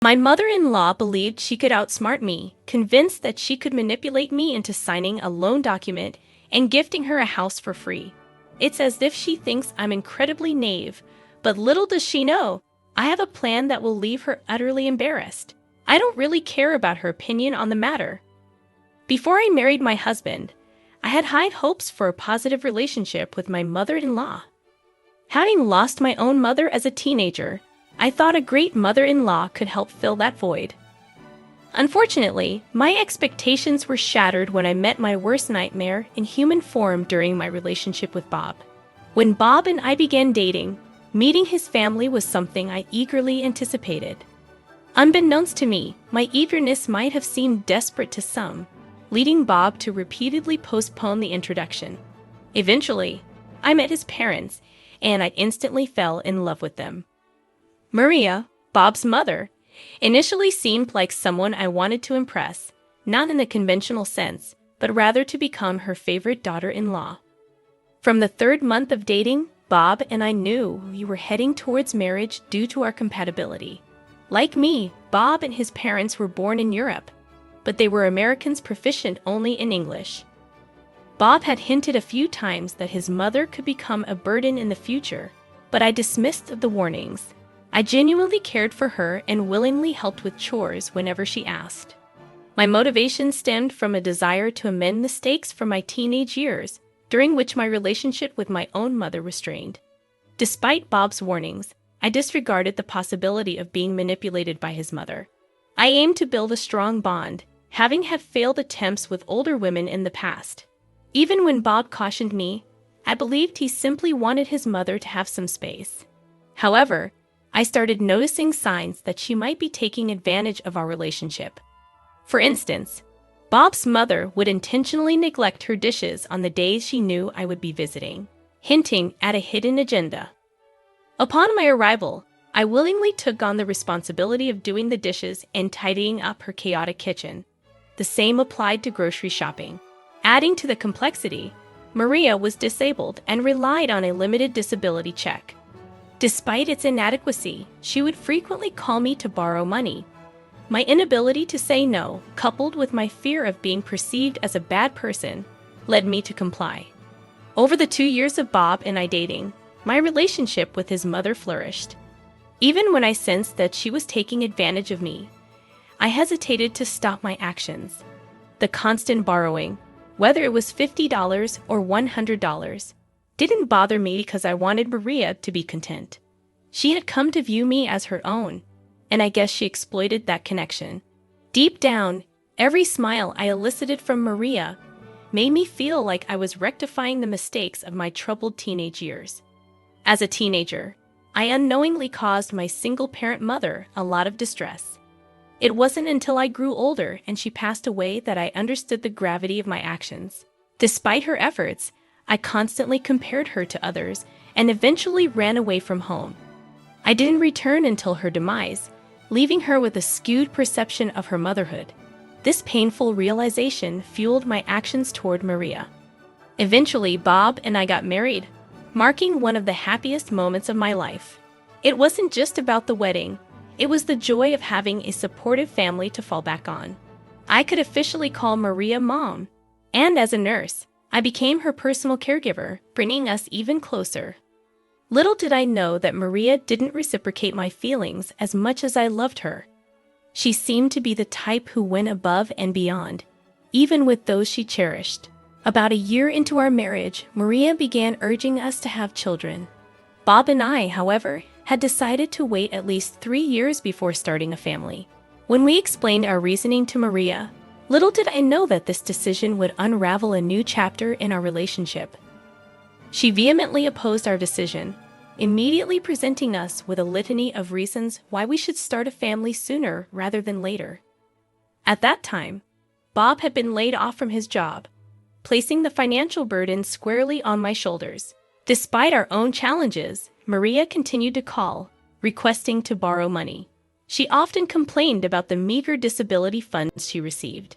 My mother-in-law believed she could outsmart me, convinced that she could manipulate me into signing a loan document and gifting her a house for free. It's as if she thinks I'm incredibly naive, but little does she know, I have a plan that will leave her utterly embarrassed. I don't really care about her opinion on the matter. Before I married my husband, I had high hopes for a positive relationship with my mother-in-law. Having lost my own mother as a teenager, I thought a great mother-in-law could help fill that void. Unfortunately, my expectations were shattered when I met my worst nightmare in human form during my relationship with Bob. When Bob and I began dating, meeting his family was something I eagerly anticipated. Unbeknownst to me, my eagerness might have seemed desperate to some, leading Bob to repeatedly postpone the introduction. Eventually, I met his parents, and I instantly fell in love with them. Maria, Bob's mother, initially seemed like someone I wanted to impress, not in the conventional sense, but rather to become her favorite daughter-in-law. From the third month of dating, Bob and I knew we were heading towards marriage due to our compatibility. Like me, Bob and his parents were born in Europe, but they were Americans proficient only in English. Bob had hinted a few times that his mother could become a burden in the future, but I dismissed the warnings. I genuinely cared for her and willingly helped with chores whenever she asked. My motivation stemmed from a desire to amend mistakes from my teenage years, during which my relationship with my own mother was strained. Despite Bob's warnings, I disregarded the possibility of being manipulated by his mother. I aimed to build a strong bond, having had failed attempts with older women in the past. Even when Bob cautioned me, I believed he simply wanted his mother to have some space. However, I started noticing signs that she might be taking advantage of our relationship. For instance, Bob's mother would intentionally neglect her dishes on the days she knew I would be visiting, hinting at a hidden agenda. Upon my arrival, I willingly took on the responsibility of doing the dishes and tidying up her chaotic kitchen. The same applied to grocery shopping. Adding to the complexity, Maria was disabled and relied on a limited disability check. Despite its inadequacy, she would frequently call me to borrow money. My inability to say no, coupled with my fear of being perceived as a bad person, led me to comply. Over the 2 years of Bob and I dating, my relationship with his mother flourished. Even when I sensed that she was taking advantage of me, I hesitated to stop my actions. The constant borrowing, whether it was $50 or $100, didn't bother me because I wanted Maria to be content. She had come to view me as her own, and I guess she exploited that connection. Deep down, every smile I elicited from Maria made me feel like I was rectifying the mistakes of my troubled teenage years. As a teenager, I unknowingly caused my single-parent mother a lot of distress. It wasn't until I grew older and she passed away that I understood the gravity of my actions. Despite her efforts, I constantly compared her to others and eventually ran away from home. I didn't return until her demise, leaving her with a skewed perception of her motherhood. This painful realization fueled my actions toward Maria. Eventually, Bob and I got married, marking one of the happiest moments of my life. It wasn't just about the wedding, it was the joy of having a supportive family to fall back on. I could officially call Maria Mom, and as a nurse, I became her personal caregiver, bringing us even closer. Little did I know that Maria didn't reciprocate my feelings as much as I loved her. She seemed to be the type who went above and beyond, even with those she cherished. About a year into our marriage, Maria began urging us to have children. Bob and I, however, had decided to wait at least 3 years before starting a family. When we explained our reasoning to Maria, little did I know that this decision would unravel a new chapter in our relationship. She vehemently opposed our decision, immediately presenting us with a litany of reasons why we should start a family sooner rather than later. At that time, Bob had been laid off from his job, placing the financial burden squarely on my shoulders. Despite our own challenges, Maria continued to call, requesting to borrow money. She often complained about the meager disability funds she received.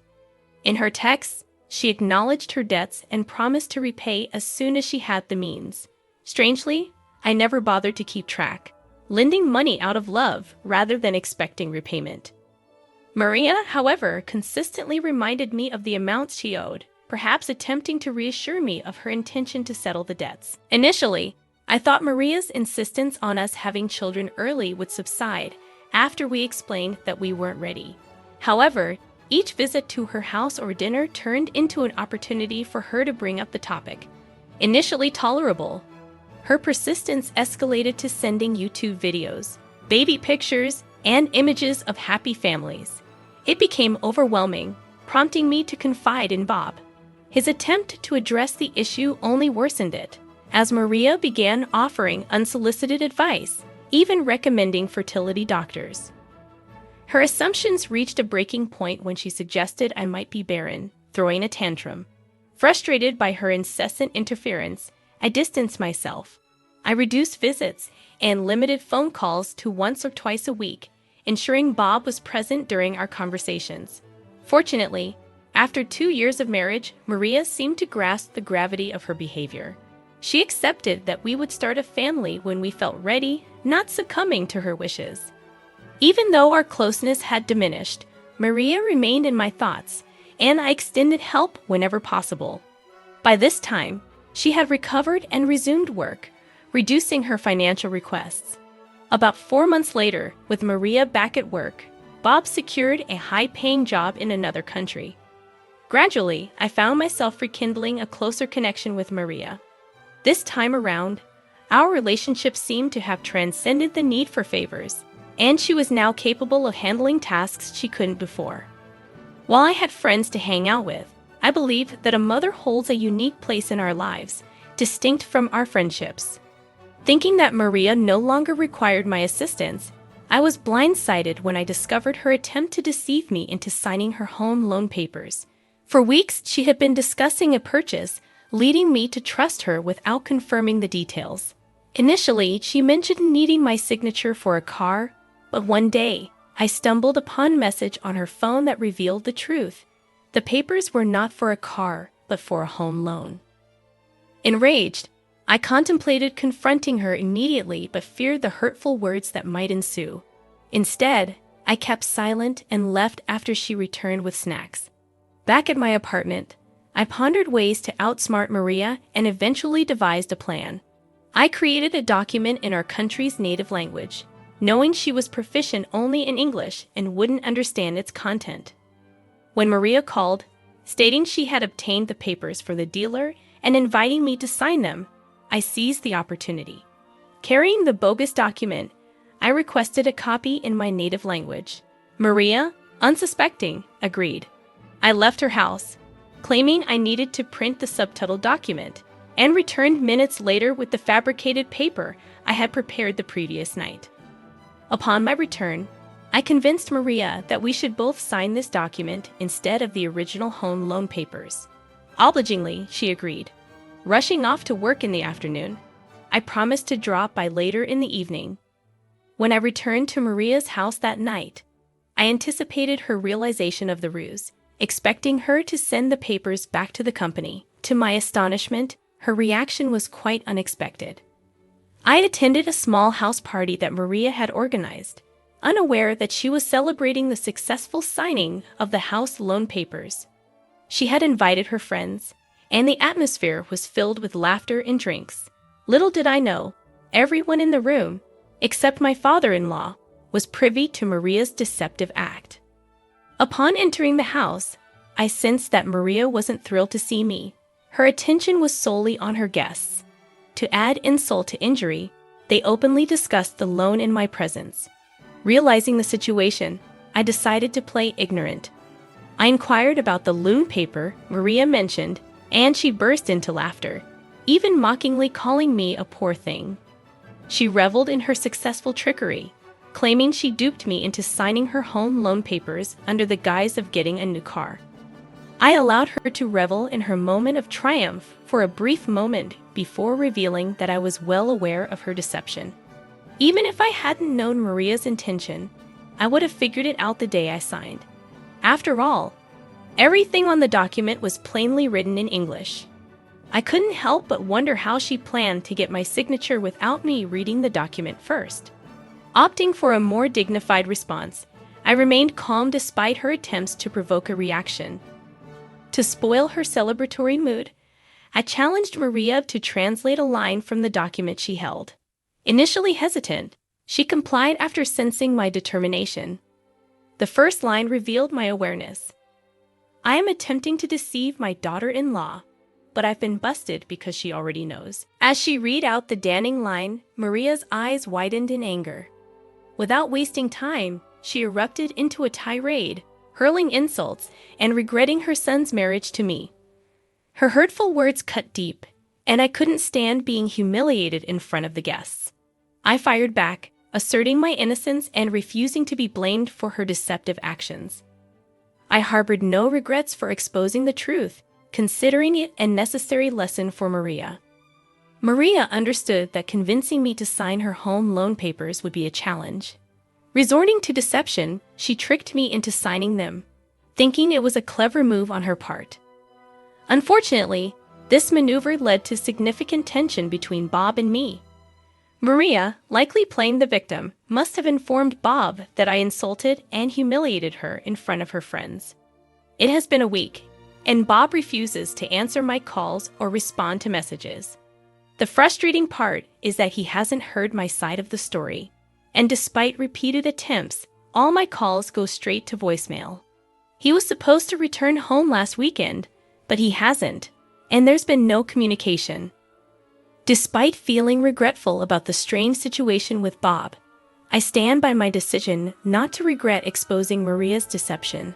In her texts, she acknowledged her debts and promised to repay as soon as she had the means. Strangely, I never bothered to keep track. lending money out of love rather than expecting repayment. Maria, however, consistently reminded me of the amounts she owed, perhaps attempting to reassure me of her intention to settle the debts. Initially, I thought Maria's insistence on us having children early would subside after we explained that we weren't ready. However, each visit to her house or dinner turned into an opportunity for her to bring up the topic. Initially tolerable, her persistence escalated to sending YouTube videos, baby pictures, and images of happy families. It became overwhelming, prompting me to confide in Bob. His attempt to address the issue only worsened it, as Maria began offering unsolicited advice, even recommending fertility doctors. Her assumptions reached a breaking point when she suggested I might be barren, throwing a tantrum. Frustrated by her incessant interference, I distanced myself. I reduced visits and limited phone calls to once or twice a week, ensuring Bob was present during our conversations. Fortunately, after 2 years of marriage, Maria seemed to grasp the gravity of her behavior. She accepted that we would start a family when we felt ready, not succumbing to her wishes. Even though our closeness had diminished, Maria remained in my thoughts, and I extended help whenever possible. By this time, she had recovered and resumed work, reducing her financial requests. About 4 months later, with Maria back at work, Bob secured a high-paying job in another country. Gradually, I found myself rekindling a closer connection with Maria. This time around, our relationship seemed to have transcended the need for favors, and she was now capable of handling tasks she couldn't before. While I had friends to hang out with, I believe that a mother holds a unique place in our lives, distinct from our friendships. Thinking that Maria no longer required my assistance, I was blindsided when I discovered her attempt to deceive me into signing her home loan papers. For weeks, she had been discussing a purchase, leading me to trust her without confirming the details. Initially, she mentioned needing my signature for a car, but one day, I stumbled upon a message on her phone that revealed the truth. The papers were not for a car, but for a home loan. Enraged, I contemplated confronting her immediately but feared the hurtful words that might ensue. Instead, I kept silent and left after she returned with snacks. Back at my apartment, I pondered ways to outsmart Maria and eventually devised a plan. I created a document in our country's native language, knowing she was proficient only in English and wouldn't understand its content. When Maria called, stating she had obtained the papers for the dealer and inviting me to sign them, I seized the opportunity. Carrying the bogus document, I requested a copy in my native language. Maria, unsuspecting, agreed. I left her house, claiming I needed to print the subtitled document, and returned minutes later with the fabricated paper I had prepared the previous night. Upon my return, I convinced Maria that we should both sign this document instead of the original home loan papers. Obligingly, she agreed. Rushing off to work in the afternoon, I promised to drop by later in the evening. When I returned to Maria's house that night, I anticipated her realization of the ruse, expecting her to send the papers back to the company. To my astonishment, her reaction was quite unexpected. I had attended a small house party that Maria had organized, unaware that she was celebrating the successful signing of the house loan papers. She had invited her friends, and the atmosphere was filled with laughter and drinks. Little did I know, everyone in the room, except my father-in-law, was privy to Maria's deceptive act. Upon entering the house, I sensed that Maria wasn't thrilled to see me. Her attention was solely on her guests. To add insult to injury, they openly discussed the loan in my presence. Realizing the situation, I decided to play ignorant. I inquired about the loan paper Maria mentioned, and she burst into laughter, even mockingly calling me a poor thing. She reveled in her successful trickery, claiming she duped me into signing her home loan papers under the guise of getting a new car. I allowed her to revel in her moment of triumph for a brief moment before revealing that I was well aware of her deception. Even if I hadn't known Maria's intention, I would have figured it out the day I signed. After all, everything on the document was plainly written in English. I couldn't help but wonder how she planned to get my signature without me reading the document first. Opting for a more dignified response, I remained calm despite her attempts to provoke a reaction. To spoil her celebratory mood, I challenged Maria to translate a line from the document she held. Initially hesitant, she complied after sensing my determination. The first line revealed my awareness. I am attempting to deceive my daughter-in-law, but I've been busted because she already knows. As she read out the damning line, Maria's eyes widened in anger. Without wasting time, she erupted into a tirade, hurling insults and regretting her son's marriage to me. Her hurtful words cut deep, and I couldn't stand being humiliated in front of the guests. I fired back, asserting my innocence and refusing to be blamed for her deceptive actions. I harbored no regrets for exposing the truth, considering it a necessary lesson for Maria. Maria understood that convincing me to sign her home loan papers would be a challenge. Resorting to deception, she tricked me into signing them, thinking it was a clever move on her part. Unfortunately, this maneuver led to significant tension between Bob and me. Maria, likely playing the victim, must have informed Bob that I insulted and humiliated her in front of her friends. It has been a week, and Bob refuses to answer my calls or respond to messages. The frustrating part is that he hasn't heard my side of the story, and despite repeated attempts, all my calls go straight to voicemail. He was supposed to return home last weekend, but he hasn't, and there's been no communication. Despite feeling regretful about the strange situation with Bob, I stand by my decision not to regret exposing Maria's deception.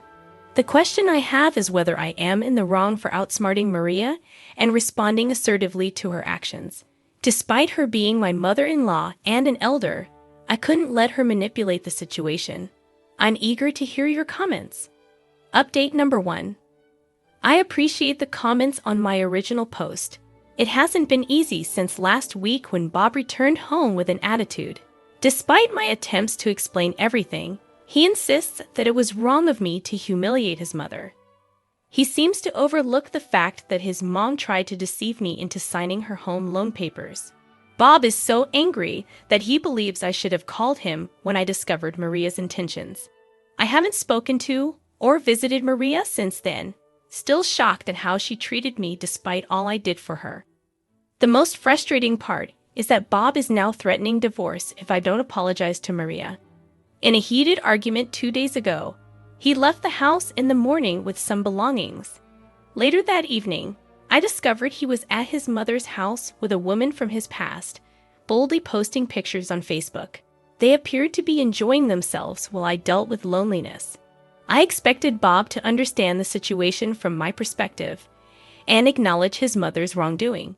The question I have is whether I am in the wrong for outsmarting Maria and responding assertively to her actions. Despite her being my mother-in-law and an elder, I couldn't let her manipulate the situation. I'm eager to hear your comments. Update number 1. I appreciate the comments on my original post. It hasn't been easy since last week when Bob returned home with an attitude. Despite my attempts to explain everything, he insists that it was wrong of me to humiliate his mother. He seems to overlook the fact that his mom tried to deceive me into signing her home loan papers. Bob is so angry that he believes I should have called him when I discovered Maria's intentions. I haven't spoken to or visited Maria since then, still shocked at how she treated me despite all I did for her. The most frustrating part is that Bob is now threatening divorce if I don't apologize to Maria. In a heated argument 2 days ago, he left the house in the morning with some belongings. Later that evening, I discovered he was at his mother's house with a woman from his past, boldly posting pictures on Facebook. They appeared to be enjoying themselves while I dealt with loneliness. I expected Bob to understand the situation from my perspective and acknowledge his mother's wrongdoing.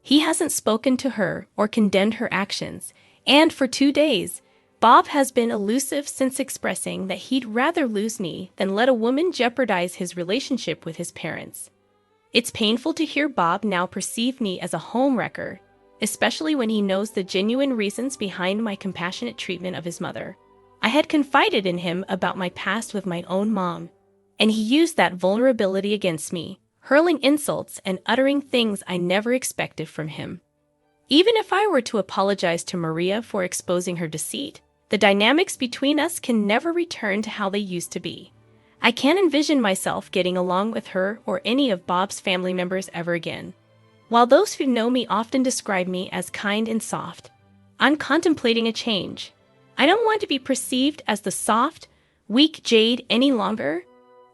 He hasn't spoken to her or condemned her actions, and for 2 days, Bob has been elusive since expressing that he'd rather lose me than let a woman jeopardize his relationship with his parents. It's painful to hear Bob now perceive me as a homewrecker, especially when he knows the genuine reasons behind my compassionate treatment of his mother. I had confided in him about my past with my own mom, and he used that vulnerability against me, hurling insults and uttering things I never expected from him. Even if I were to apologize to Maria for exposing her deceit, the dynamics between us can never return to how they used to be. I can't envision myself getting along with her or any of Bob's family members ever again. While those who know me often describe me as kind and soft, I'm contemplating a change. I don't want to be perceived as the soft, weak jade any longer,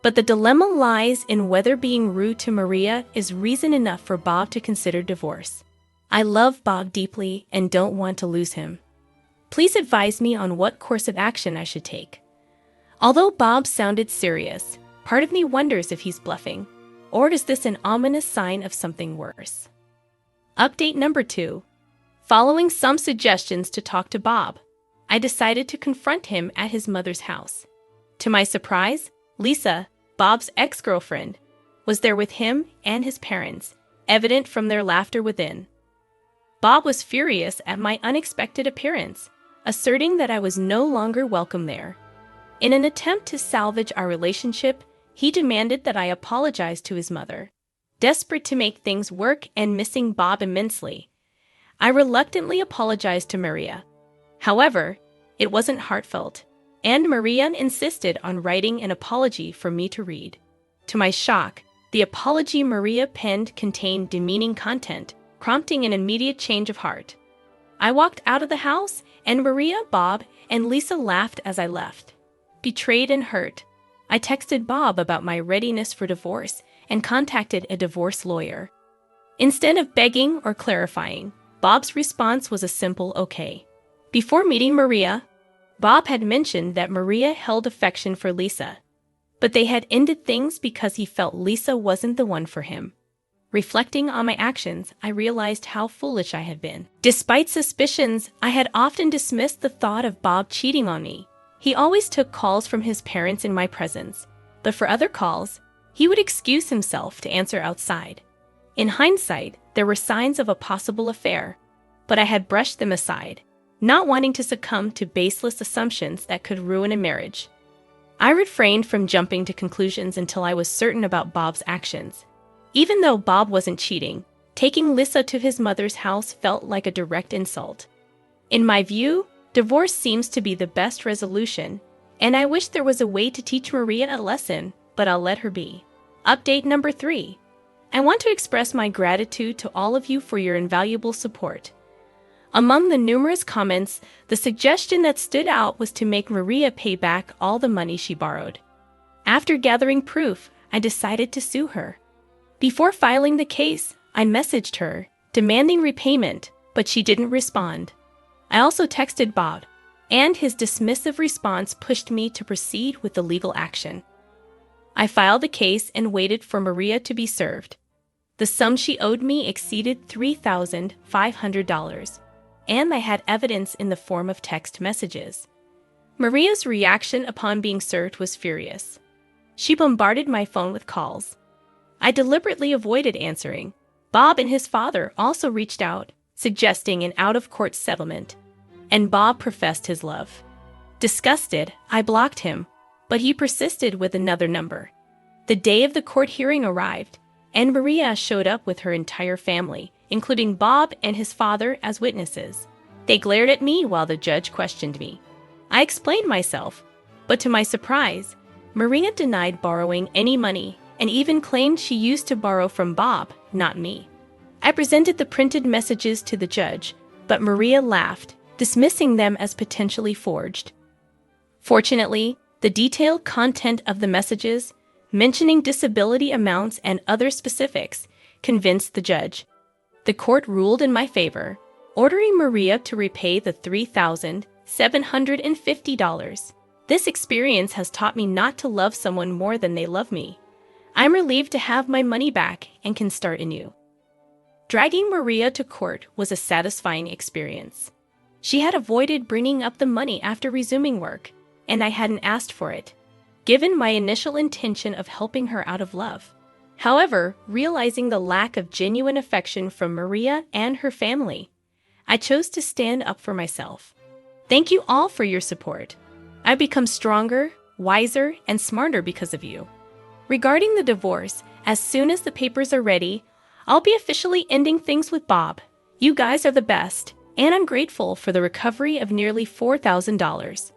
but the dilemma lies in whether being rude to Maria is reason enough for Bob to consider divorce. I love Bob deeply and don't want to lose him. Please advise me on what course of action I should take. Although Bob sounded serious, part of me wonders if he's bluffing, or is this an ominous sign of something worse? Update number 2. Following some suggestions to talk to Bob, I decided to confront him at his mother's house. To my surprise, Lisa, Bob's ex-girlfriend, was there with him and his parents, evident from their laughter within. Bob was furious at my unexpected appearance, asserting that I was no longer welcome there. In an attempt to salvage our relationship, he demanded that I apologize to his mother. Desperate to make things work and missing Bob immensely, I reluctantly apologized to Maria. However, It wasn't heartfelt, and Maria insisted on writing an apology for me to read. To my shock, the apology Maria penned contained demeaning content, prompting an immediate change of heart. I walked out of the house, and Maria, Bob, and Lisa laughed as I left. Betrayed and hurt, I texted Bob about my readiness for divorce and contacted a divorce lawyer. Instead of begging or clarifying, Bob's response was a simple okay. Before meeting Maria, Bob had mentioned that Maria held affection for Lisa, but they had ended things because he felt Lisa wasn't the one for him. Reflecting on my actions, I realized how foolish I had been. Despite suspicions, I had often dismissed the thought of Bob cheating on me. He always took calls from his parents in my presence, but for other calls, he would excuse himself to answer outside. In hindsight, there were signs of a possible affair, but I had brushed them aside, not wanting to succumb to baseless assumptions that could ruin a marriage. I refrained from jumping to conclusions until I was certain about Bob's actions. Even though Bob wasn't cheating, taking Lisa to his mother's house felt like a direct insult. In my view, divorce seems to be the best resolution, and I wish there was a way to teach Maria a lesson, but I'll let her be. Update number 3. I want to express my gratitude to all of you for your invaluable support. Among the numerous comments, the suggestion that stood out was to make Maria pay back all the money she borrowed. After gathering proof, I decided to sue her. Before filing the case, I messaged her, demanding repayment, but she didn't respond. I also texted Bob, and his dismissive response pushed me to proceed with the legal action. I filed the case and waited for Maria to be served. The sum she owed me exceeded $3,500, and I had evidence in the form of text messages. Maria's reaction upon being served was furious. She bombarded my phone with calls. I deliberately avoided answering. Bob and his father also reached out, suggesting an out-of-court settlement, and Bob professed his love. Disgusted, I blocked him, but he persisted with another number. The day of the court hearing arrived, and Maria showed up with her entire family, including Bob and his father as witnesses. They glared at me while the judge questioned me. I explained myself, but to my surprise, Maria denied borrowing any money and even claimed she used to borrow from Bob, not me. I presented the printed messages to the judge, but Maria laughed, dismissing them as potentially forged. Fortunately, the detailed content of the messages, mentioning disability amounts and other specifics, convinced the judge. The court ruled in my favor, ordering Maria to repay the $3,750. This experience has taught me not to love someone more than they love me. I'm relieved to have my money back and can start anew. Dragging Maria to court was a satisfying experience. She had avoided bringing up the money after resuming work, and I hadn't asked for it, given my initial intention of helping her out of love. However, realizing the lack of genuine affection from Maria and her family, I chose to stand up for myself. Thank you all for your support. I've become stronger, wiser, and smarter because of you. Regarding the divorce, as soon as the papers are ready, I'll be officially ending things with Bob. You guys are the best, and I'm grateful for the recovery of nearly $4,000.